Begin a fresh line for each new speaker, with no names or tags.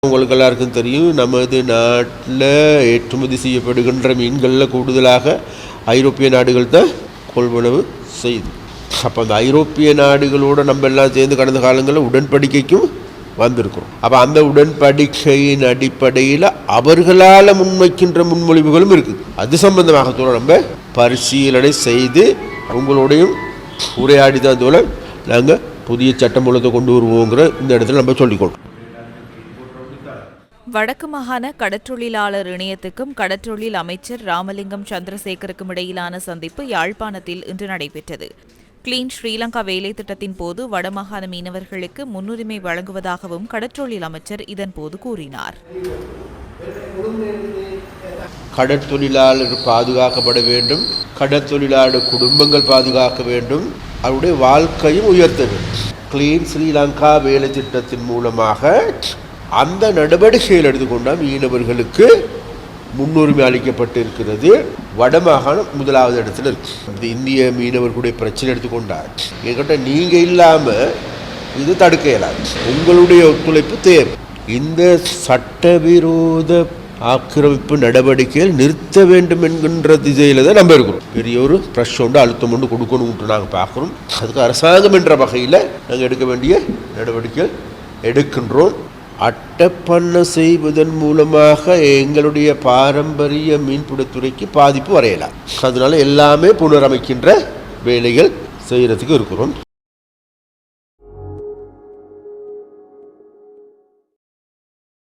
உங்களுக்கு எல்லாருக்கும் தெரியும், நமது நாட்டில் ஏற்றுமதி செய்யப்படுகின்ற மீன்களில் கூடுதலாக ஐரோப்பிய நாடுகள் தான் கொள்வனவு செய்யுது. அப்போ அந்த ஐரோப்பிய நாடுகளோடு நம்ம எல்லாம் சேர்ந்து கடந்த காலங்களில் உடன்படிக்கைக்கும் வந்திருக்கிறோம். அப்போ அந்த உடன்படிக்கையின் அடிப்படையில் அவர்களால் முன்வைக்கின்ற முன்மொழிவுகளும் இருக்குது. அது சம்பந்தமாக நம்ம பரிசீலனை செய்து உங்களோடையும் உரையாடி தான் தோல நாங்கள் புதிய சட்டமூலத்தை கொண்டு வருவோங்கிற இந்த இடத்துல நம்ம சொல்லிக்கொள்கிறோம்.
வடக்கு மாகாண கடற்றொழிலாளர் இணையத்துக்கும் கடற்றொழில் அமைச்சர் ராமலிங்கம் சந்திரசேகருக்கும் இடையிலான சந்திப்பு யாழ்ப்பாணத்தில் இன்று நடைபெற்றது. கிளீன் ஸ்ரீலங்கா வேலை திட்டத்தின் போது வடமாகாண மீனவர்களுக்கு முன்னுரிமை வழங்குவதாகவும் கடற்றொழில் அமைச்சர் இதன்போது கூறினார்.
கடற்தொழிலாளர் பாதுகாக்கப்பட வேண்டும், கடற்தொழிலாளர் குடும்பங்கள் பாதுகாக்க வேண்டும், அவருடைய வாழ்க்கையும் உயர்த்த வேண்டும். கிளீன் ஸ்ரீலங்கா வேலை திட்டத்தின் மூலமாக அந்த நடவடிக்கைகள் எடுத்துக்கொண்டால் மீனவர்களுக்கு முன்னுரிமை அளிக்கப்பட்டிருக்கிறது. வடமாகாணம் முதலாவது இடத்துல இருக்கு. இந்த இந்திய மீனவர்களுடைய பிரச்சனை எடுத்துக்கொண்டால் என்கிட்ட நீங்கள் இல்லாமல் இது தடுக்க இயலாது. உங்களுடைய ஒத்துழைப்பு தேவை. இந்த சட்டவிரோத ஆக்கிரமிப்பு நடவடிக்கைகள் நிறுத்த வேண்டும் என்கின்ற திசையில் தான் நம்ம இருக்கிறோம். பெரிய ஒரு ப்ரெஷ் ஒன்று அழுத்தம் ஒன்று கொடுக்கணும்னு நாங்கள் பார்க்குறோம். அதுக்கு அரசாங்கம் என்ற வகையில் நாங்கள் எடுக்க வேண்டிய நடவடிக்கைகள் எடுக்கின்றோம். அட்டப்பண்ண செய்வதன் மூலமாக எங்களுடைய பாரம்பரிய மீன்பிடித்துறைக்கு பாதிப்பு வரையலாம். அதனால எல்லாமே புனரமைக்கின்ற வேலைகள் செய்கிறதுக்கு இருக்கிறோம்.